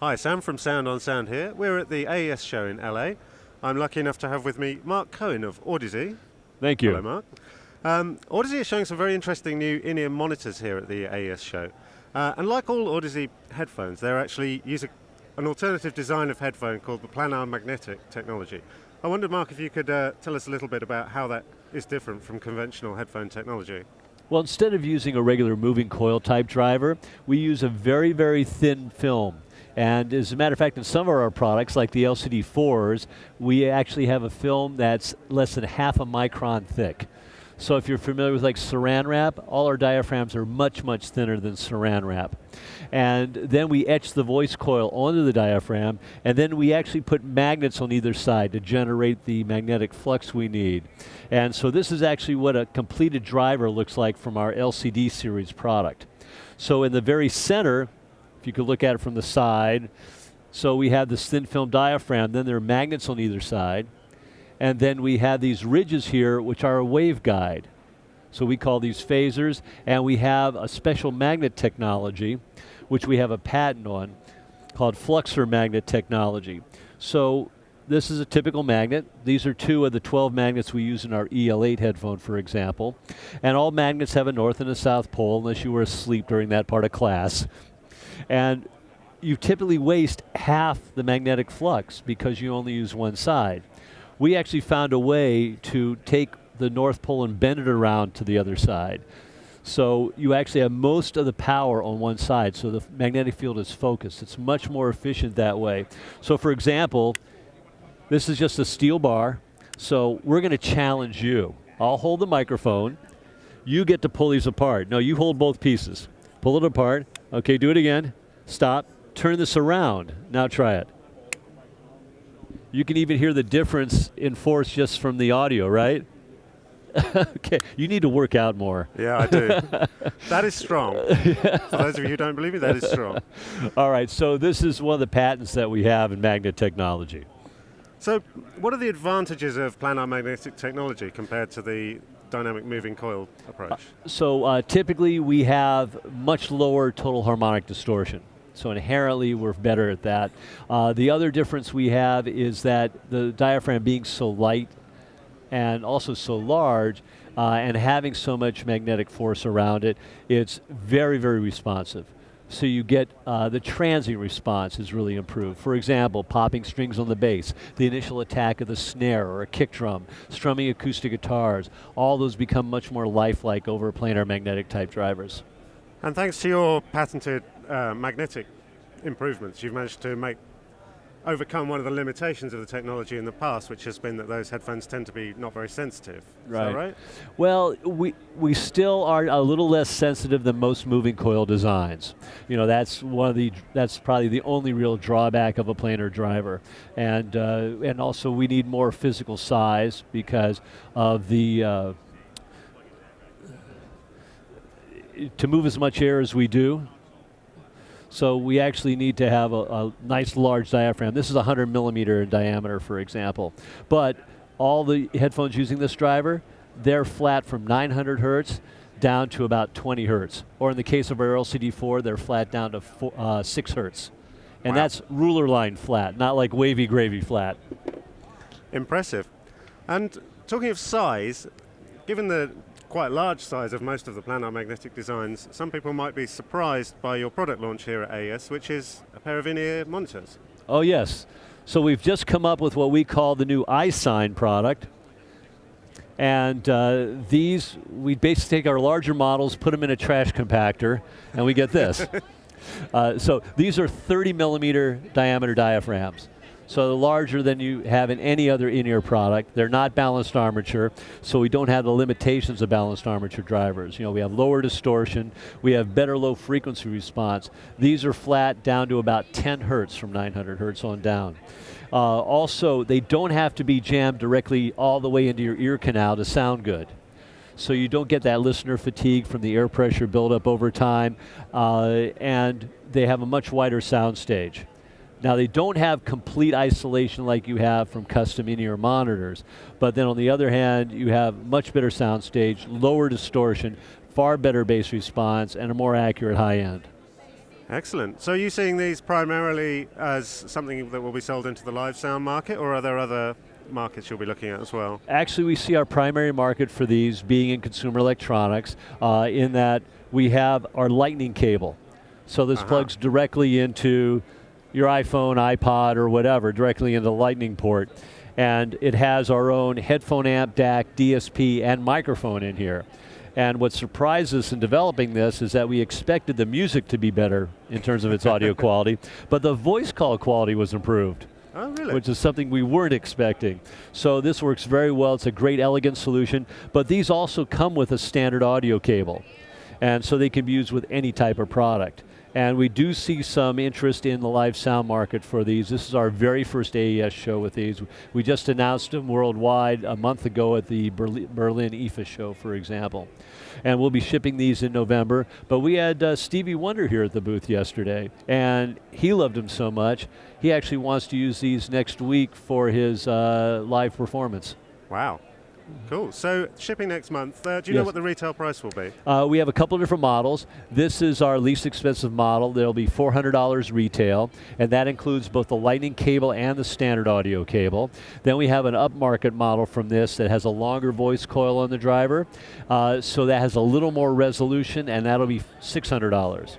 Hi, Sam from Sound on Sound here. We're at the AES show in LA. I'm lucky enough to have with me Mark Cohen of Audeze. Thank you. Hello, Mark. Audeze is showing some very interesting new in-ear monitors here at the AES show. And like all Audeze headphones, they're actually using an alternative design of headphone called the planar magnetic technology. I wondered, Mark, if you could tell us a little bit about how that is different from conventional headphone technology. Well, instead of using a regular moving coil type driver, we use a very, very thin film. And as a matter of fact, in some of our products, like the LCD4s, we actually have a film that's less than half a micron thick. So if you're familiar with like Saran wrap, all our diaphragms are much, much thinner than Saran wrap. And then we etch the voice coil onto the diaphragm, and then we actually put magnets on either side to generate the magnetic flux we need. And so this is actually what a completed driver looks like from our LCD series product. So in the very center, if you could look at it from the side, so we have this thin film diaphragm, then there are magnets on either side, and then we have these ridges here, which are a waveguide. So we call these phasers, and we have a special magnet technology, which we have a patent on, called fluxor magnet technology. So this is a typical magnet. These are 2 of the 12 magnets we use in our EL8 headphone, for example. And all magnets have a north and a south pole, unless you were asleep during that part of class. And you typically waste half the magnetic flux because you only use one side. We actually found a way to take the north pole and bend it around to the other side. So you actually have most of the power on one side, so the magnetic field is focused. It's much more efficient that way. So for example, this is just a steel bar, so we're going to challenge you. I'll hold the microphone. You get to pull these apart. No, you hold both pieces. Pull it apart. Okay, do it again. Stop. Turn this around. Now try it. You can even hear the difference in force just from the audio, right? Okay, you need to work out more. Yeah, I do. That is strong. For those of you who don't believe me, that is strong. All right, so this is one of the patents that we have in magnet technology. So what are the advantages of planar magnetic technology compared to the dynamic moving coil approach? So typically we have much lower total harmonic distortion. So inherently we're better at that. The other difference we have is that the diaphragm being so light and also so large and having so much magnetic force around it, it's very, very responsive. So you get the transient response is really improved. For example, popping strings on the bass, the initial attack of the snare or a kick drum, strumming acoustic guitars, all those become much more lifelike over planar magnetic type drivers. And thanks to your patented magnetic improvements, you've managed to overcome one of the limitations of the technology in the past, which has been that those headphones tend to be not very sensitive. Right. Is that right? Well, we still are a little less sensitive than most moving coil designs. You know, that's probably the only real drawback of a planar driver, and also we need more physical size because of the to move as much air as we do. So we actually need to have a nice large diaphragm. This is 100 millimeter in diameter, for example. But all the headphones using this driver, they're flat from 900 hertz down to about 20 hertz. Or in the case of our LCD4, they're flat down to 6 hertz. And wow. That's ruler line flat, not like wavy gravy flat. Impressive. And talking of size, given the quite large size of most of the planar magnetic designs, some people might be surprised by your product launch here at AES, which is a pair of in-ear monitors. Oh yes. So we've just come up with what we call the new iSine product. And these, we basically take our larger models, put them in a trash compactor, and we get this. So these are 30 millimeter diameter diaphragms. So larger than you have in any other in-ear product. They're not balanced armature, so we don't have the limitations of balanced armature drivers. You know, we have lower distortion, we have better low frequency response. These are flat down to about 10 hertz from 900 hertz on down. Also, they don't have to be jammed directly all the way into your ear canal to sound good. So you don't get that listener fatigue from the air pressure buildup over time, and they have a much wider sound stage. Now, they don't have complete isolation like you have from custom in-ear monitors, but then on the other hand, you have much better sound stage, lower distortion, far better bass response, and a more accurate high end. Excellent. So are you seeing these primarily as something that will be sold into the live sound market, or are there other markets you'll be looking at as well? Actually, we see our primary market for these being in consumer electronics, in that we have our lightning cable. So this plugs directly into your iPhone, iPod, or whatever, directly into the lightning port. And it has our own headphone amp, DAC, DSP, and microphone in here. And what surprised us in developing this is that we expected the music to be better in terms of its audio quality, but the voice call quality was improved. Oh, really? Which is something we weren't expecting. So this works very well. It's a great, elegant solution, but these also come with a standard audio cable. And so they can be used with any type of product. And we do see some interest in the live sound market for these. This is our very first AES show with these. We just announced them worldwide a month ago at the Berlin IFA show, for example. And we'll be shipping these in November. But we had Stevie Wonder here at the booth yesterday, and he loved them so much, he actually wants to use these next week for his live performance. Wow. Cool. So shipping next month. Do you know what the retail price will be? We have a couple of different models. This is our least expensive model. There'll be $400 retail, and that includes both the lightning cable and the standard audio cable. Then we have an upmarket model from this that has a longer voice coil on the driver, so that has a little more resolution, and that'll be $600.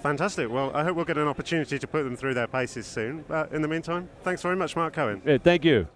Fantastic. Well, I hope we'll get an opportunity to put them through their paces soon. In the meantime, thanks very much, Mark Cohen. Thank you.